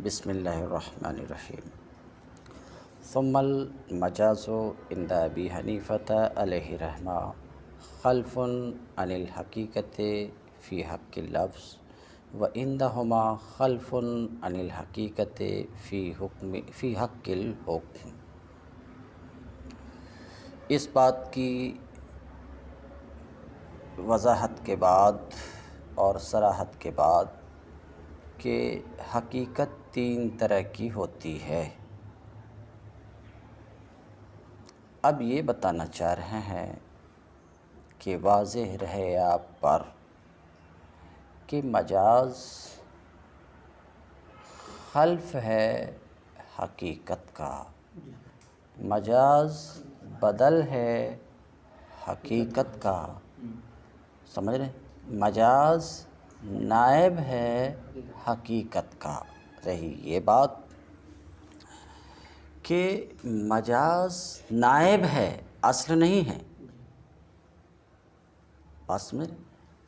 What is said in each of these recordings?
بسم اللہ الرحمن الرحیم. ثم المجاز عند ابی حنیفۃ علیہ رحمہ خلف عن الحقیقت فی حق اللفظ وعندہما خلف عن الحقیقت فی حق الحکم. اس بات کی وضاحت کے بعد اور صراحت کے بعد کہ حقیقت تین طرح کی ہوتی ہے، اب یہ بتانا چاہ رہے ہیں کہ واضح رہے آپ پر کہ مجاز خلف ہے حقیقت کا، مجاز بدل ہے حقیقت کا. سمجھ رہے ہیں؟ مجاز نائب ہے حقیقت کا. رہی یہ بات کہ مجاز نائب ہے، اصل نہیں ہے. بات سمجھ رہے؟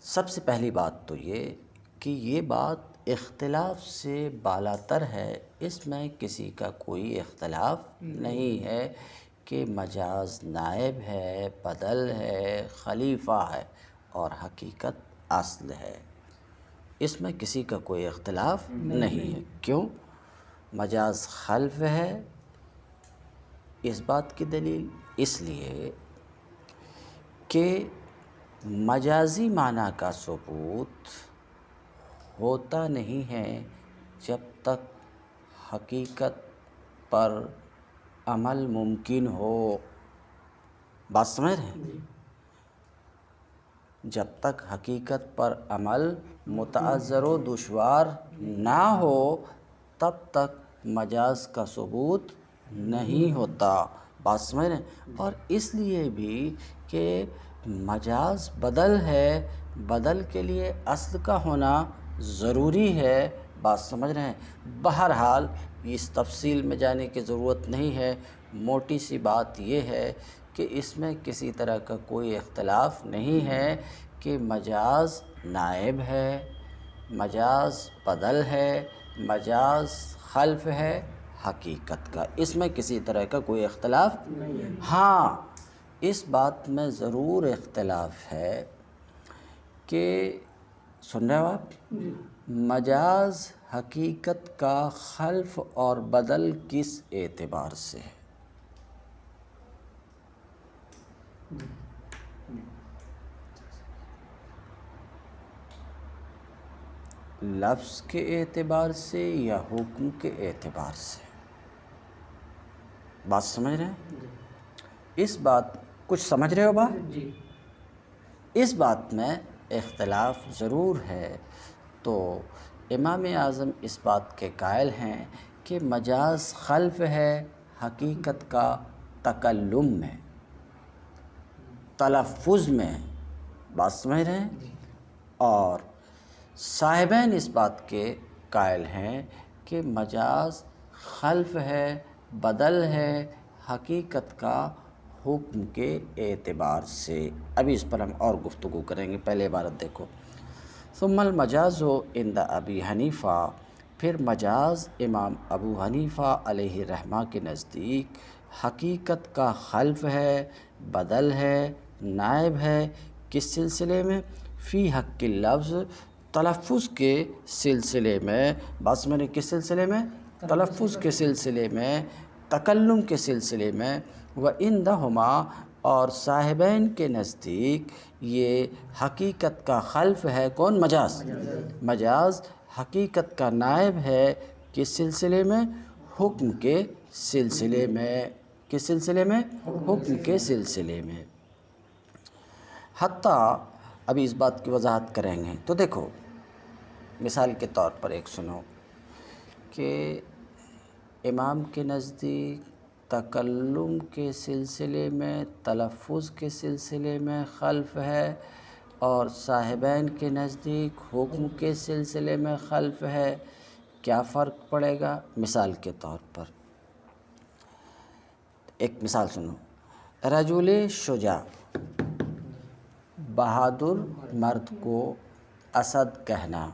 سب سے پہلی بات تو یہ کہ یہ بات اختلاف سے بالاتر ہے، اس میں کسی کا کوئی اختلاف نہیں ہے کہ مجاز نائب ہے، بدل ہے، خلیفہ ہے اور حقیقت اصل ہے. اس میں کسی کا کوئی اختلاف نہیں ہے. کیوں؟ مجاز خلف ہے. اس بات کی دلیل اس لیے کہ مجازی معنی کا ثبوت ہوتا نہیں ہے جب تک حقیقت پر عمل ممکن ہو. بات سمجھ رہے ہیں؟ جب تک حقیقت پر عمل متعذر و دشوار نہ ہو تب تک مجاز کا ثبوت نہیں ہوتا. بات سمجھ رہے ہیں؟ اور اس لیے بھی کہ مجاز بدل ہے، بدل کے لیے اصل کا ہونا ضروری ہے. بات سمجھ رہے ہیں؟ بہرحال اس تفصیل میں جانے کی ضرورت نہیں ہے. موٹی سی بات یہ ہے کہ اس میں کسی طرح کا کوئی اختلاف نہیں ہے کہ مجاز نائب ہے، مجاز بدل ہے، مجاز خلف ہے حقیقت کا. اس میں کسی طرح کا کوئی اختلاف نہیں ہے. ہاں، اس بات میں ضرور اختلاف ہے کہ سن رہے ہو آپ؟ مجاز حقیقت کا خلف اور بدل کس اعتبار سے ہے؟ لفظ کے اعتبار سے یا حکم کے اعتبار سے؟ بات سمجھ رہے ہیں؟ اس بات کچھ سمجھ رہے ہو بات؟ اس بات میں اختلاف ضرور ہے. تو امام اعظم اس بات کے قائل ہیں کہ مجاز خلف ہے حقیقت کا تکلم میں، تلفظ میں. بات سمجھ رہے ہیں؟ اور صاحبین اس بات کے قائل ہیں کہ مجاز خلف ہے، بدل ہے حقیقت کا حکم کے اعتبار سے. ابھی اس پر ہم اور گفتگو کریں گے. پہلے عبارت دیکھو. ثم المجاز عند ابی حنیفہ، پھر مجاز امام ابو حنیفہ علیہ رحمہ کے نزدیک حقیقت کا خلف ہے، بدل ہے، نائب ہے. کس سلسلے میں؟ فی حق اللفظ، تلفظ کے سلسلے میں. بات سمجھیں؟ کس سلسلے میں؟ تلفظ کے سلسلے میں، تکلم کے سلسلے میں. وعندہما، اور صاحبین کے نزدیک یہ حقیقت کا خلف ہے. کون؟ مجاز. مجاز حقیقت کا نائب ہے. کس سلسلے میں؟ حکم کے سلسلے میں. کس سلسلے میں؟ حکم کے سلسلے میں. حتیٰ ابھی اس بات کی وضاحت کریں گے. تو دیکھو مثال کے طور پر ایک سنو کہ امام کے نزدیک تکلم کے سلسلے میں، تلفظ کے سلسلے میں خلف ہے اور صاحبین کے نزدیک حکم کے سلسلے میں خلف ہے. کیا فرق پڑے گا؟ مثال کے طور پر ایک مثال سنو. رجل شجاع، بہادر مرد کو اسد کہنا.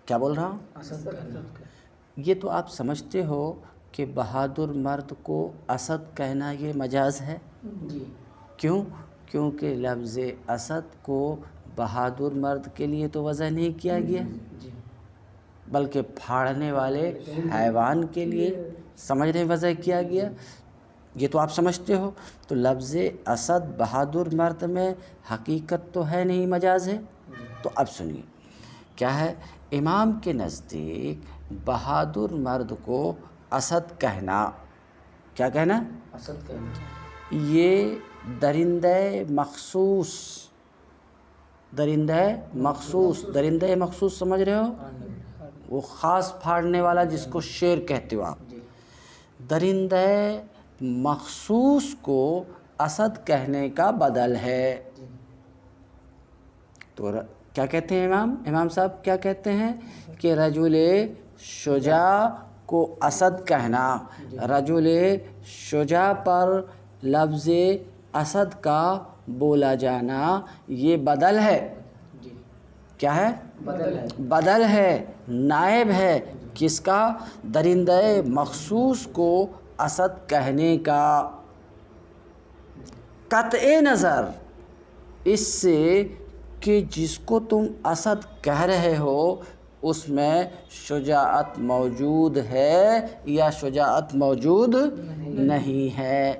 کیا بول رہا ہوں؟ یہ تو آپ سمجھتے ہو کہ بہادر مرد کو اسد کہنا یہ مجاز ہے. جی. کیوں؟ کیونکہ لفظ اسد کو بہادر مرد کے لیے تو وضع نہیں کیا گیا، جی. بلکہ پھاڑنے والے حیوان کے لیے سمجھ رہے وضع کیا گیا. یہ تو آپ سمجھتے ہو. تو لفظ اسد بہادر مرد میں حقیقت تو ہے نہیں، مجاز ہے. تو اب سنیے کیا ہے. امام کے نزدیک بہادر مرد کو اسد کہنا، کیا کہنا؟ اسد کہنا. یہ درندہ مخصوص، درندہ مخصوص سمجھ رہے ہو؟ وہ خاص پھاڑنے والا جس کو شیر کہتے ہو آپ. جی. درندہ مخصوص کو اسد کہنے کا بدل ہے. تو کیا کہتے ہیں امام صاحب کیا کہتے ہیں کہ رجل شجاع کو اسد کہنا، رجل شجاع پر لفظ اسد کا بولا جانا یہ بدل ہے. کیا ہے؟ بدل ہے، نائب ہے. کس کا؟ درندہ مخصوص کو اسد کہنے کا. قطع نظر اس سے کہ جس کو تم اسد کہہ رہے ہو اس میں شجاعت موجود ہے یا شجاعت موجود نہیں ہے.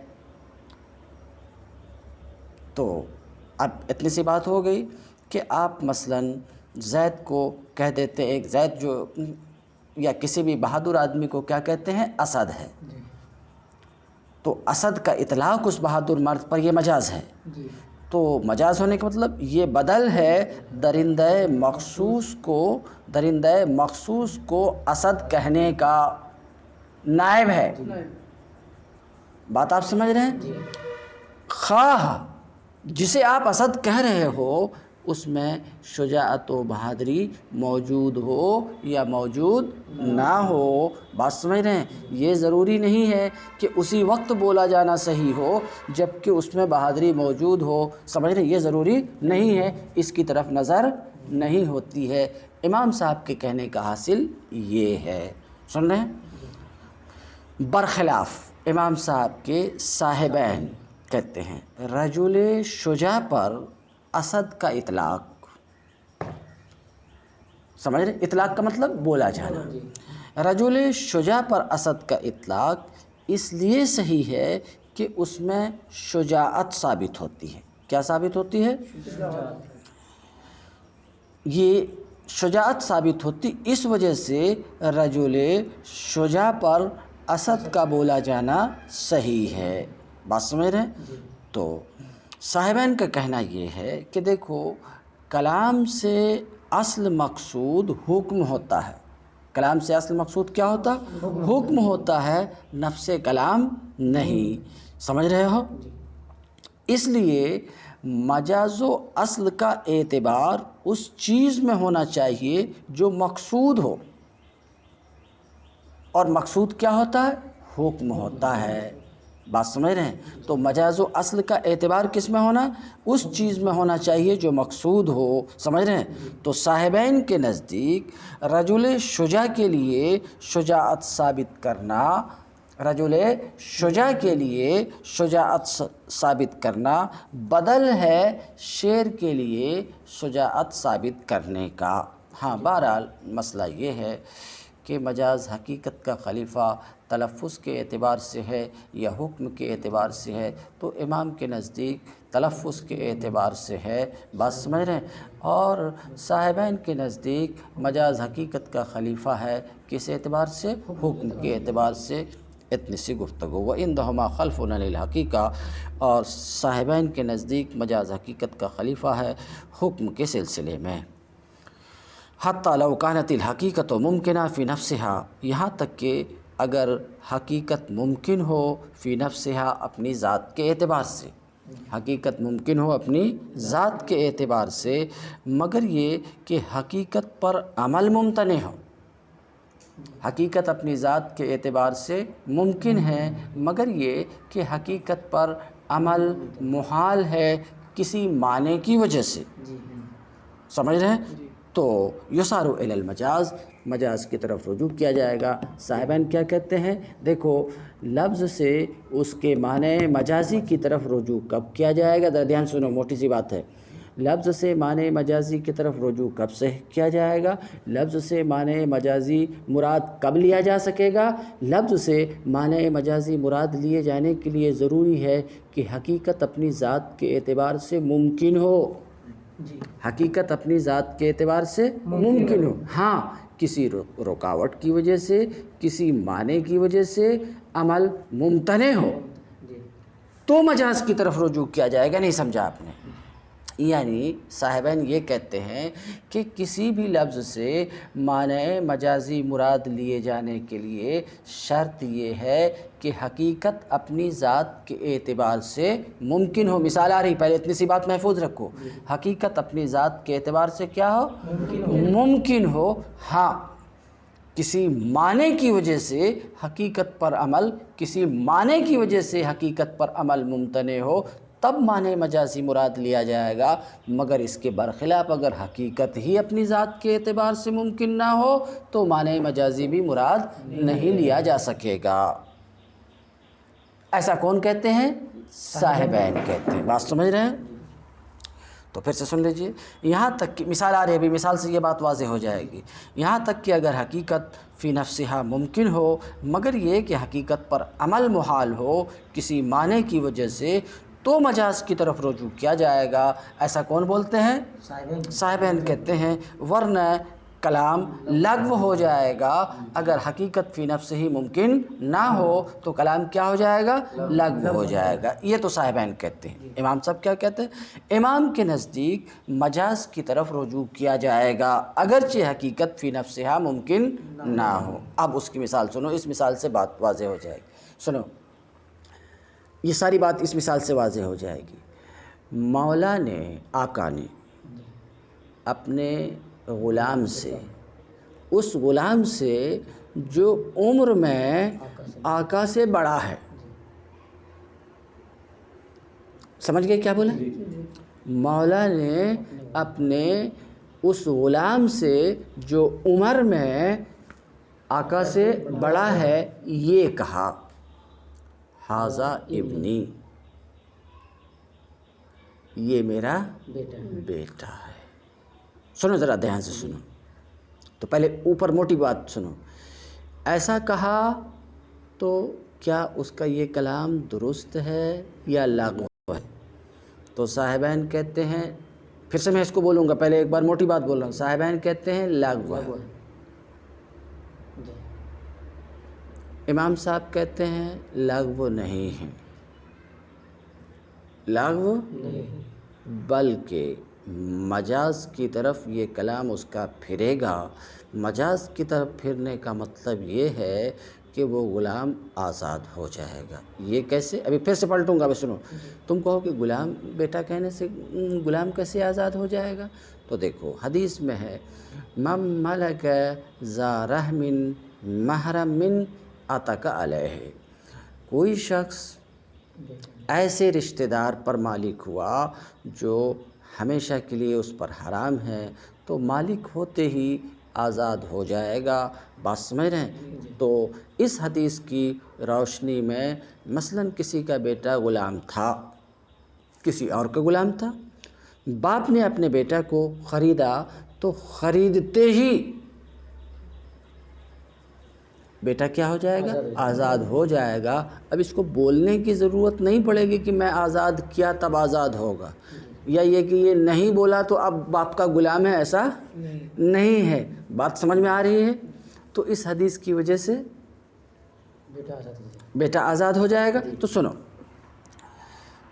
تو اب اتنی سی بات ہو گئی کہ آپ مثلاً زید کو کہہ دیتے، ایک زید جو یا کسی بھی بہادر آدمی کو کیا کہتے ہیں؟ اسد ہے. تو اسد کا اطلاق اس بہادر مرد پر یہ مجاز ہے. تو مجاز ہونے کا مطلب یہ بدل ہے درندہ مخصوص کو اسد کہنے کا، نائب ہے. بات آپ سمجھ رہے ہیں؟ خواہ جسے آپ اسد کہہ رہے ہو اس میں شجاعت و بہادری موجود ہو یا موجود نہ ہو. بات سمجھ رہے ہیں؟ یہ ضروری نہیں ہے کہ اسی وقت بولا جانا صحیح ہو جب کہ اس میں بہادری موجود ہو. سمجھ رہے ہیں؟ یہ ضروری نہیں ہے، اس کی طرف نظر نہیں ہوتی ہے. امام صاحب کے کہنے کا حاصل یہ ہے. سن رہے ہیں؟ برخلاف امام صاحب کے صاحبین کہتے ہیں رجل شجاع پر اسد کا اطلاق، سمجھ رہے؟ اطلاق کا مطلب بولا جانا. رجل شجاع پر اسد کا اطلاق اس لیے صحیح ہے کہ اس میں شجاعت ثابت ہوتی ہے. کیا ثابت ہوتی ہے؟ یہ شجاعت ثابت ہوتی اس وجہ سے رجل شجاع پر اسد کا بولا جانا صحیح ہے. بات سمجھ رہے ہیں؟ تو صاحبین کا کہنا یہ ہے کہ دیکھو کلام سے اصل مقصود حکم ہوتا ہے. کلام سے اصل مقصود کیا ہوتا؟ حکم ہوتا ہے، نفس کلام نہیں. سمجھ رہے ہو؟ اس لیے مجاز و اصل کا اعتبار اس چیز میں ہونا چاہیے جو مقصود ہو، اور مقصود کیا ہوتا ہے؟ حکم ہوتا ہے. بات سمجھ رہے ہیں؟ تو مجاز و اصل کا اعتبار کس میں ہونا؟ اس چیز میں ہونا چاہیے جو مقصود ہو. سمجھ رہے ہیں؟ تو صاحبین کے نزدیک رجل شجاع کے لیے شجاعت ثابت کرنا، رجل شجاع کے لیے شجاعت ثابت کرنا بدل ہے شیر کے لیے شجاعت ثابت کرنے کا. ہاں بہرحال مسئلہ یہ ہے کہ مجاز حقیقت کا خلیفہ تلفظ کے اعتبار سے ہے یا حکم کے اعتبار سے ہے. تو امام کے نزدیک تلفظ کے اعتبار سے ہے. بات سمجھ رہے ہیں؟ اور صاحبین کے نزدیک مجاز حقیقت کا خلیفہ ہے کس اعتبار سے؟ حکم کے اعتبار سے. اتنی سی گفتگو. وَإِنْدَهُمَا خَلْفٌ لِلْحَقِیقَةِ، اور صاحبین کے نزدیک مجاز حقیقت کا خلیفہ ہے حکم کے سلسلے میں. حَتَّى لَوْ كَانَتِ الْحَقِیقَةُ مُمْکِنَةً فِي نَفْسِهَا، یہاں تک کہ اگر حقیقت ممکن ہو فی نفسہا، اپنی ذات کے اعتبار سے، حقیقت ممکن ہو اپنی ذات کے اعتبار سے، مگر یہ کہ حقیقت پر عمل ممتنع ہو. حقیقت اپنی ذات کے اعتبار سے ممکن ہے مگر یہ کہ حقیقت پر عمل محال ہے کسی معنی کی وجہ سے. سمجھ رہے ہیں؟ تو یسارو الی المجاز، مجاز کی طرف رجوع کیا جائے گا۔ صاحبین کیا کہتے ہیں؟ دیکھو لفظ سے اس کے معنی مجازی کی طرف رجوع کب کیا جائے گا؟ ذرا دھیان سنو، موٹی سی بات ہے۔ لفظ سے معنی مجازی کی طرف رجوع کب سے کیا جائے گا؟ لفظ سے معنی مجازی مراد کب لیا جا سکے گا؟ لفظ سے معنی مجازی مراد لیے جانے کے لیے ضروری ہے کہ حقیقت اپنی ذات کے اعتبار سے ممکن ہو۔ حقیقت اپنی ذات کے اعتبار سے ممکن ہو، ہاں کسی رکاوٹ کی وجہ سے، کسی معنی کی وجہ سے عمل ممتنع ہو تو مجاز کی طرف رجوع کیا جائے گا۔ نہیں سمجھا آپ نے؟ یعنی صاحبین یہ کہتے ہیں کہ کسی بھی لفظ سے معنی مجازی مراد لیے جانے کے لیے شرط یہ ہے کہ حقیقت اپنی ذات کے اعتبار سے ممکن ہو۔ مثال آ رہی، پہلے اتنی سی بات محفوظ رکھو، حقیقت اپنی ذات کے اعتبار سے کیا ہو؟ ممکن ہو، ہاں کسی معنی کی وجہ سے حقیقت پر عمل، کسی معنی کی وجہ سے حقیقت پر عمل ممتنع ہو تب معنی مجازی مراد لیا جائے گا، مگر اس کے برخلاف اگر حقیقت ہی اپنی ذات کے اعتبار سے ممکن نہ ہو تو معنی مجازی بھی مراد نہیں لیا جا سکے گا۔ ایسا کون کہتے ہیں؟ صاحبین کہتے ہیں۔ بات سمجھ رہے ہیں؟ تو پھر سے سن لیجئے، یہاں تک کہ مثال آ رہی ہے، ابھی مثال سے یہ بات واضح ہو جائے گی، یہاں تک کہ اگر حقیقت فی نفسہا ممکن ہو مگر یہ کہ حقیقت پر عمل محال ہو کسی معنی کی وجہ سے تو مجاز کی طرف رجوع کیا جائے گا۔ ایسا کون بولتے ہیں؟ صاحبین کہتے ہیں، ورنہ کلام لغو ہو جائے گا۔ اگر حقیقت فی نفس ہی ممکن نہ ہو تو کلام کیا ہو جائے گا؟ لغو ہو جائے گا۔ یہ تو صاحبین کہتے ہیں۔ امام صاحب کیا کہتے ہیں؟ امام کے نزدیک مجاز کی طرف رجوع کیا جائے گا اگرچہ حقیقت فی نفسہا ممکن نہ ہو۔ اب اس کی مثال سنو، اس مثال سے بات واضح ہو جائے گی۔ سنو، یہ ساری بات اس مثال سے واضح ہو جائے گی۔ مولا نے، آقا نے اپنے غلام سے، اس غلام سے جو عمر میں آقا سے بڑا ہے، سمجھ گئے کیا بولا؟ مولا نے اپنے اس غلام سے جو عمر میں آقا سے بڑا ہے یہ کہا، ھذا ابنی، یہ میرا بیٹا ہے۔ سنو ذرا دھیان سے سنو، تو پہلے اوپر موٹی بات سنو۔ ایسا کہا تو کیا اس کا یہ کلام درست ہے یا لغو ہے؟ تو صاحبین کہتے ہیں، پھر سے میں اس کو بولوں گا، پہلے ایک بار موٹی بات بول رہا ہوں، صاحبین کہتے ہیں لغو ہے، امام صاحب کہتے ہیں لغو نہیں ہے، لغو بلکہ مجاز کی طرف یہ کلام اس کا پھرے گا۔ مجاز کی طرف پھرنے کا مطلب یہ ہے کہ وہ غلام آزاد ہو جائے گا۔ یہ کیسے؟ ابھی پھر سے پلٹوں گا، ابھی سنو۔ تم کہو کہ غلام بیٹا کہنے سے غلام کیسے آزاد ہو جائے گا؟ تو دیکھو حدیث میں ہے، من ملک ذا رحم محرم عتق علیہ، کوئی شخص ایسے رشتہ دار پر مالک ہوا جو ہمیشہ کے لیے اس پر حرام ہے تو مالک ہوتے ہی آزاد ہو جائے گا۔ بات سمجھ رہے ہیں؟ تو اس حدیث کی روشنی میں مثلاً کسی کا بیٹا غلام تھا، کسی اور کا غلام تھا، باپ نے اپنے بیٹا کو خریدا تو خریدتے ہی بیٹا کیا ہو جائے گا؟ آزاد ہو جائے گا۔ اب اس کو بولنے کی ضرورت نہیں پڑے گی کہ میں آزاد کیا تب آزاد ہوگا، یا یہ کہ یہ نہیں بولا تو اب باپ کا غلام ہے، ایسا نہیں ہے۔ بات سمجھ میں آ رہی ہے؟ تو اس حدیث کی وجہ سے بیٹا آزاد ہو جائے گا۔ تو سنو،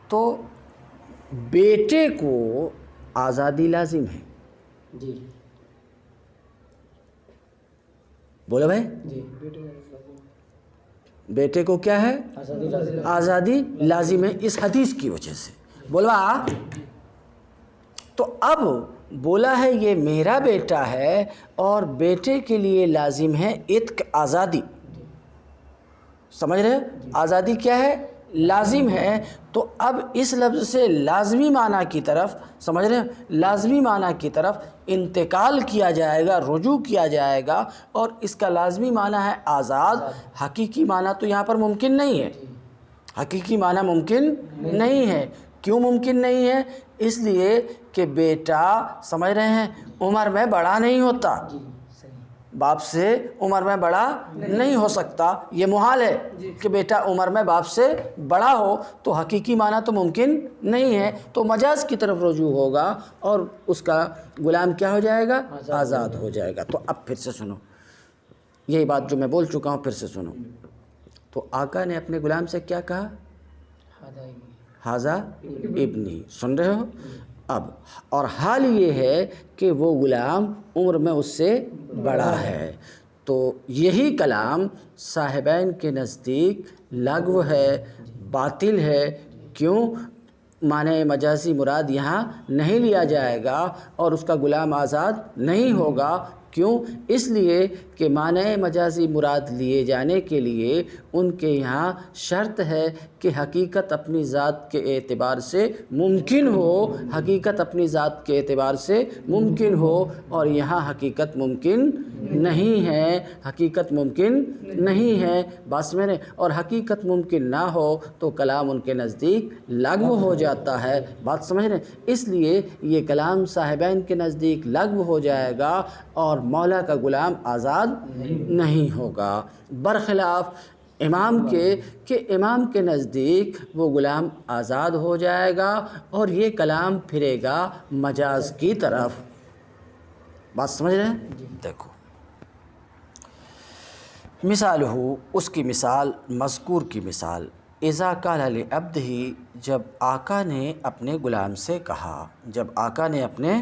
تو بیٹے کو آزادی لازم ہے، جی بولو بھائی، بیٹے کو کیا ہے؟ آزادی لازم ہے اس حدیث کی وجہ سے، بولوا۔ تو اب بولا ہے یہ میرا بیٹا ہے اور بیٹے کے لیے لازم ہے عتق، آزادی، سمجھ رہے؟ آزادی کیا ہے؟ لازم ہے، تو اب اس لفظ سے لازمی معنی کی طرف، سمجھ رہے ہیں، لازمی معنی کی طرف انتقال کیا جائے گا، رجوع کیا جائے گا، اور اس کا لازمی معنی ہے آزاد۔ حقیقی معنی تو یہاں پر ممکن نہیں ہے، حقیقی معنی ممکن نہیں ہے۔ کیوں ممکن نہیں ہے؟ اس لیے کہ بیٹا، سمجھ رہے ہیں، عمر میں بڑا نہیں ہوتا، باپ سے عمر میں بڑا نہیں ہو سکتا، یہ محال ہے کہ بیٹا عمر میں باپ سے بڑا ہو، تو حقیقی معنی تو ممکن نہیں ہے، تو مجاز کی طرف رجوع ہوگا اور اس کا غلام کیا ہو جائے گا؟ آزاد ہو جائے گا۔ تو اب پھر سے سنو، یہی بات جو میں بول چکا ہوں پھر سے سنو۔ تو آقا نے اپنے غلام سے کیا کہا؟ ھذا ابنی، سن رہے ہو؟ اب اور حال یہ ہے کہ وہ غلام عمر میں اس سے بڑا ہے، تو یہی کلام صاحبین کے نزدیک لغو ہے، باطل ہے۔ کیوں؟ معنی مجازی مراد یہاں نہیں لیا جائے گا اور اس کا غلام آزاد نہیں ہوگا۔ کیوں؟ اس لیے کہ معنی مجازی مراد لیے جانے کے لیے ان کے یہاں شرط ہے کہ حقیقت اپنی ذات کے اعتبار سے ممکن ہو، حقیقت اپنی ذات کے اعتبار سے ممکن ہو، اور یہاں حقیقت ممکن نہیں ہے، حقیقت ممکن نہیں ہے، بس میں نے، اور حقیقت ممکن نہ ہو تو کلام ان کے نزدیک لغو ہو جاتا ہے، بات سمجھ رہے ہیں؟ اس لیے یہ کلام صاحبین کے نزدیک لغو ہو جائے گا اور مولا کا غلام آزاد نہیں ہوگا، برخلاف امام کے، کہ امام کے نزدیک وہ غلام آزاد ہو جائے گا اور یہ کلام پھرے گا مجاز کی طرف، بات سمجھ رہے ہیں؟ دیکھو مثال ہو، اس کی مثال، مذکور کی مثال، اذا قال لعبدہ، جب آقا نے اپنے غلام سے کہا، جب آقا نے اپنے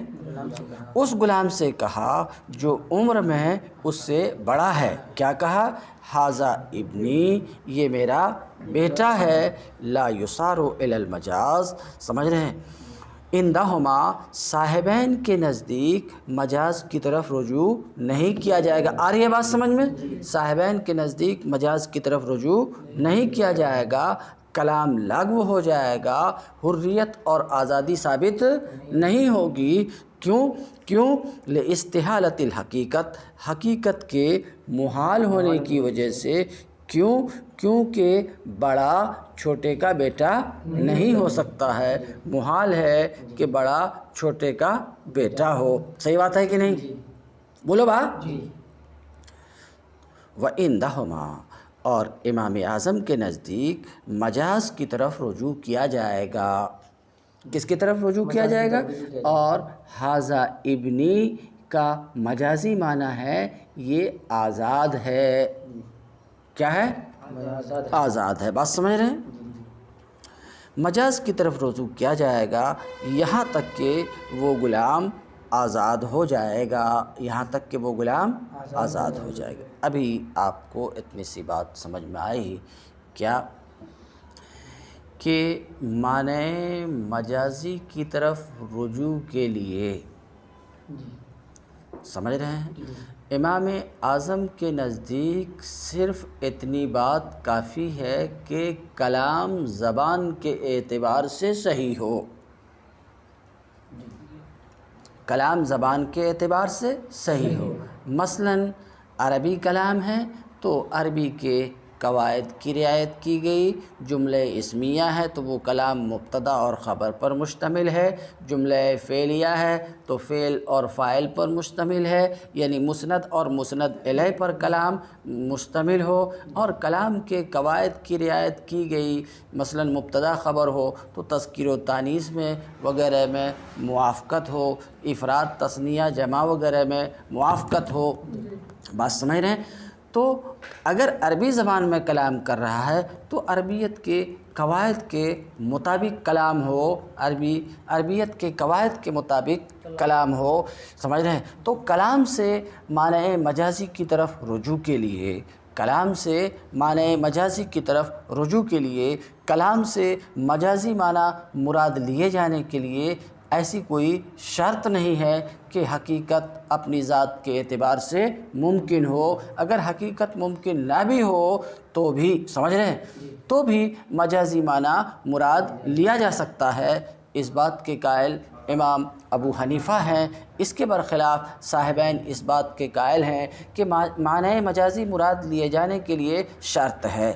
اس غلام سے کہا جو عمر میں اس سے بڑا ہے، کیا کہا؟ ھذا ابنی، یہ میرا بیٹا ہے، لا یصار الی المجاز، سمجھ رہے ہیں؟ عندہما، صاحبین کے نزدیک مجاز کی طرف رجوع نہیں کیا جائے گا۔ آ رہی ہے بات سمجھ میں؟ صاحبین کے نزدیک مجاز کی طرف رجوع نہیں کیا جائے گا، کلام لغو ہو جائے گا، حریت اور آزادی ثابت نہیں ہوگی۔ کیوں؟ لاستحالۃ الحقیقت، حقیقت کے محال ہونے کی وجہ سے۔ کیونکہ بڑا چھوٹے کا بیٹا نہیں ہو سکتا ہے، محال ہے کہ بڑا چھوٹے کا بیٹا ہو، صحیح بات ہے کہ نہیں؟ بولو با۔ وَعِندَہُمَا، اور امام اعظم کے نزدیک مجاز کی طرف رجوع کیا جائے گا، کس کی طرف رجوع کیا جائے گا؟ اور ھذا ابنی کا مجازی معنی ہے یہ آزاد ہے، کیا ہے؟ آزاد ہے، بات سمجھ رہے ہیں؟ مجاز کی طرف رجوع کیا جائے گا یہاں تک کہ وہ غلام آزاد ہو جائے گا، یہاں تک کہ وہ غلام آزاد ہو جائے گا۔ ابھی آپ کو اتنی سی بات سمجھ میں آئی کیا کہ معنی مجازی کی طرف رجوع کے لیے، سمجھ رہے ہیں، امام اعظم کے نزدیک صرف اتنی بات کافی ہے کہ کلام زبان کے اعتبار سے صحیح ہو، کلام زبان کے اعتبار سے صحیح ہو۔ مثلاً عربی کلام ہے تو عربی کے قواعد کی رعایت کی گئی، جملہ اسمیہ ہے تو وہ کلام مبتدا اور خبر پر مشتمل ہے، جملہ فعلیہ ہے تو فعل اور فاعل پر مشتمل ہے، یعنی مسند اور مسند الیہ پر کلام مشتمل ہو، اور کلام کے قواعد کی رعایت کی گئی، مثلاً مبتدا خبر ہو تو تذکیر و تانیث میں وغیرہ میں موافقت ہو، افراد تثنیہ جمع وغیرہ میں موافقت ہو، بات سمجھ رہے ہیں؟ تو اگر عربی زبان میں کلام کر رہا ہے تو عربیت کے قواعد کے مطابق کلام ہو، عربیت کے قواعد کے مطابق کلام ہو، سمجھ رہے ہیں؟ تو کلام سے معنی مجازی کی طرف رجوع کے لیے، کلام سے معنی مجازی کی طرف رجوع کے لیے، کلام سے مجازی معنی مراد لیے جانے کے لیے ایسی کوئی شرط نہیں ہے کہ حقیقت اپنی ذات کے اعتبار سے ممکن ہو۔ اگر حقیقت ممکن نہ بھی ہو تو بھی سمجھ رہے ہیں تو بھی مجازی معنی مراد لیا جا سکتا ہے۔ اس بات کے قائل امام ابو حنیفہ ہیں۔ اس کے برخلاف صاحبین اس بات کے قائل ہیں کہ معنی مجازی مراد لیے جانے کے لیے شرط ہے،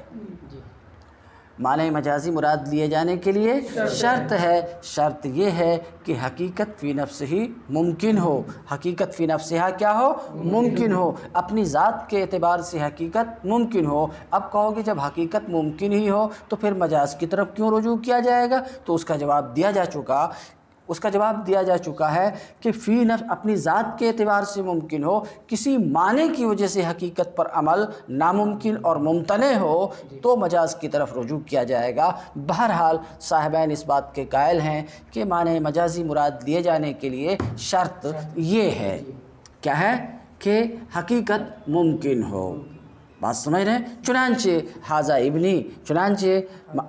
معنی مجازی مراد لیے جانے کے لیے شرط ہے۔ شرط یہ ہے کہ حقیقت فی نفس ہی ممکن ہو، حقیقت فی نفسہا کیا ہو؟ ممکن ہو، اپنی ذات کے اعتبار سے حقیقت ممکن ہو۔ اب کہو کہ جب حقیقت ممکن ہی ہو تو پھر مجاز کی طرف کیوں رجوع کیا جائے گا؟ تو اس کا جواب دیا جا چکا ہے کہ فی نفس اپنی ذات کے اعتبار سے ممکن ہو، کسی معنی کی وجہ سے حقیقت پر عمل ناممکن اور ممتنع ہو تو مجاز کی طرف رجوع کیا جائے گا۔ بہرحال صاحبین اس بات کے قائل ہیں کہ معنی مجازی مراد لیے جانے کے لیے شرط یہ ہے، کیا ہے؟ کہ حقیقت ممکن ہو۔ بات سمجھ رہے ہیں؟ چنانچہ حاذا ابنی، چنانچہ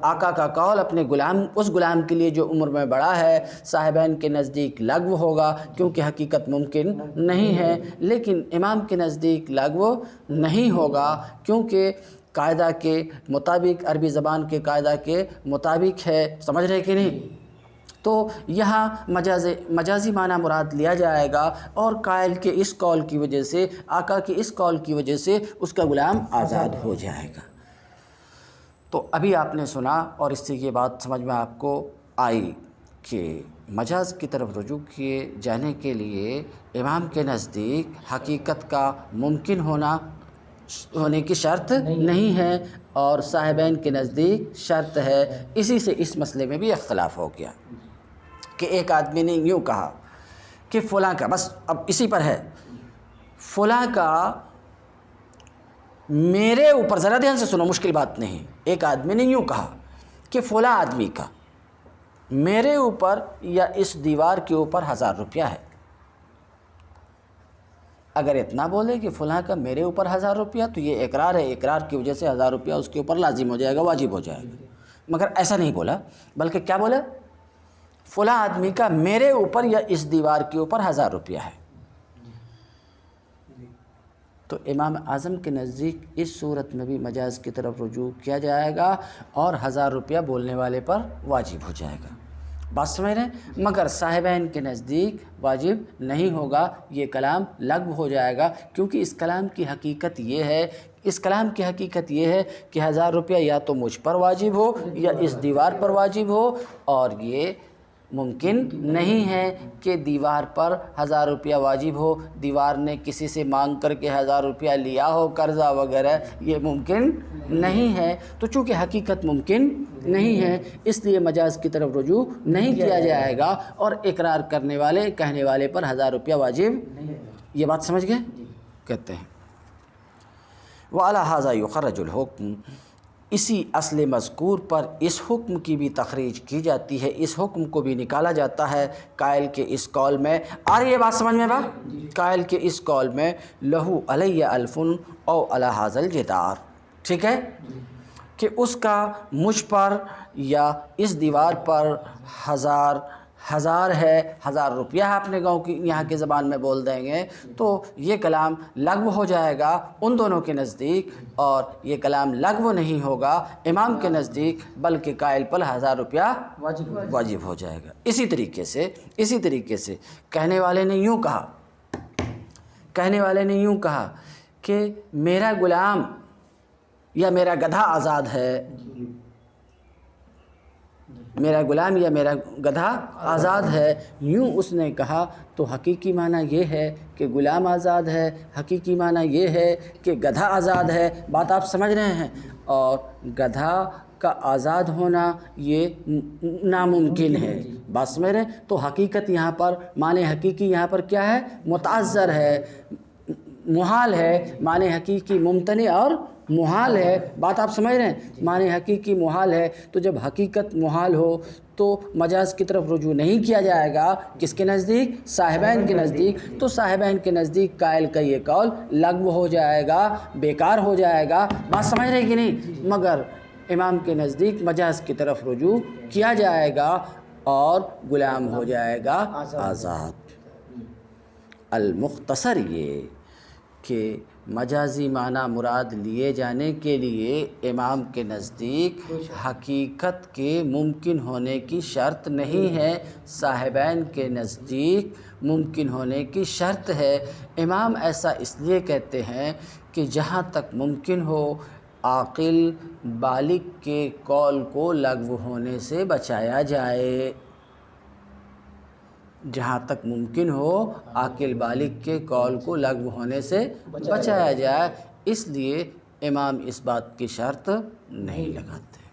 آقا کا قول اپنے غلام، اس غلام کے لیے جو عمر میں بڑا ہے، صاحبین کے نزدیک لغو ہوگا کیونکہ حقیقت ممکن نہیں ہے، لیکن امام کے نزدیک لغو نہیں ہوگا کیونکہ قاعدہ کے مطابق، عربی زبان کے قاعدہ کے مطابق ہے۔ سمجھ رہے کہ نہیں؟ تو یہاں مجازی معنی مراد لیا جائے گا، اور قائل کے اس قول کی وجہ سے، آقا کے اس قول کی وجہ سے اس کا غلام آزاد ہو جائے گا۔ تو ابھی آپ نے سنا اور اس سے یہ بات سمجھ میں آپ کو آئی کہ مجاز کی طرف رجوع کیے جانے کے لیے امام کے نزدیک حقیقت کا ممکن ہونے کی شرط نہیں ہے اور صاحبین کے نزدیک شرط ہے۔ اسی سے اس مسئلے میں بھی اختلاف ہو گیا کہ ایک آدمی نے یوں کہا کہ فلاں کا، بس اب اسی پر ہے، فلاں کا میرے اوپر، ذرا دھیان سے سنو، مشکل بات نہیں، ایک آدمی نے یوں کہا کہ فلاں آدمی کا میرے اوپر یا اس دیوار کے اوپر 1000 روپیہ ہے۔ اگر اتنا بولے کہ فلاں کا میرے اوپر 1000 روپیہ تو یہ اقرار ہے، اقرار کی وجہ سے 1000 روپیہ اس کے اوپر لازم ہو جائے گا، واجب ہو جائے گا۔ مگر ایسا نہیں بولا، بلکہ کیا بولا؟ فلاں آدمی کا میرے اوپر یا اس دیوار کے اوپر 1000 روپیہ ہے۔ تو امام اعظم کے نزدیک اس صورت میں بھی مجاز کی طرف رجوع کیا جائے گا اور 1000 روپیہ بولنے والے پر واجب ہو جائے گا۔ بات سمجھ رہے ہیں؟ مگر صاحبین کے نزدیک واجب نہیں ہوگا، یہ کلام لغو ہو جائے گا، کیونکہ اس کلام کی حقیقت یہ ہے کہ 1000 روپیہ یا تو مجھ پر واجب ہو یا اس دیوار پر واجب ہو، اور یہ ممکن نہیں ہے کہ دیوار پر 1000 روپیہ واجب ہو، دیوار نے کسی سے مانگ کر کے 1000 روپیہ لیا ہو، قرضہ وغیرہ، یہ ممکن نہیں ہے۔ تو چونکہ حقیقت ممکن نہیں ہے اس لیے مجاز کی طرف رجوع نہیں کیا جائے گا، اور اقرار کرنے والے، کہنے والے پر 1000 روپیہ واجب، یہ بات سمجھ گئے؟ کہتے ہیں وَعَلَى هَذَا يُخَرَّجُ الْحُكْمُ، اسی اصل مذکور پر اس حکم کی بھی تخریج کی جاتی ہے، اس حکم کو بھی نکالا جاتا ہے قائل کے اس قول میں۔ آ رہی ہے بات سمجھ میں؟ قائل کے اس قول میں لہو علیہ الف او علی ھذا الجدار، ٹھیک ہے، کہ اس کا مجھ پر یا اس دیوار پر 1000 ہے، 1000 روپیہ آپ نے گاؤں کی یہاں کی زبان میں بول دیں گے تو یہ کلام لغو ہو جائے گا ان دونوں کے نزدیک، اور یہ کلام لغو نہیں ہوگا امام کے نزدیک، بلکہ قائل پر 1000 روپیہ واجب ہو جائے گا۔ اسی طریقے سے کہنے والے نے یوں کہا کہ میرا غلام یا میرا گدھا آزاد ہے، میرا غلام یا میرا گدھا آزاد ہے، یوں اس نے کہا، تو حقیقی معنی یہ ہے کہ غلام آزاد ہے، حقیقی معنی یہ ہے کہ گدھا آزاد ہے۔ بات آپ سمجھ رہے ہیں؟ اور گدھا کا آزاد ہونا یہ ناممکن ہے، بات سمجھ رہے ہیں؟ تو حقیقت یہاں پر، معنی حقیقی یہاں پر کیا ہے؟ متعذر ہے، محال ہے، معنی حقیقی ممتنع اور محال ہے۔ بات آپ سمجھ رہے ہیں؟ معنی حقیقی محال ہے، تو جب حقیقت محال ہو تو مجاز کی طرف رجوع نہیں کیا جائے گا، کس کے نزدیک؟ صاحبین کے نزدیک۔ تو صاحبین کے نزدیک قائل کا یہ قول لغو ہو جائے گا، بیکار ہو جائے گا۔ بات سمجھ رہے کہ نہیں؟ مگر امام کے نزدیک مجاز کی طرف رجوع کیا جائے گا، اور غلام ہو جائے گا آزاد۔ المختصر یہ کہ مجازی معنی مراد لیے جانے کے لیے امام کے نزدیک حقیقت کے ممکن ہونے کی شرط نہیں ہے، صاحبین کے نزدیک ممکن ہونے کی شرط ہے۔ امام ایسا اس لیے کہتے ہیں کہ جہاں تک ممکن ہو عاقل بالغ کے قول کو لغو ہونے سے بچایا جائے، جہاں تک ممکن ہو عاقل بالغ کے قول کو لغو ہونے سے بچایا جائے، اس لیے امام اس بات کی شرط نہیں لگاتے۔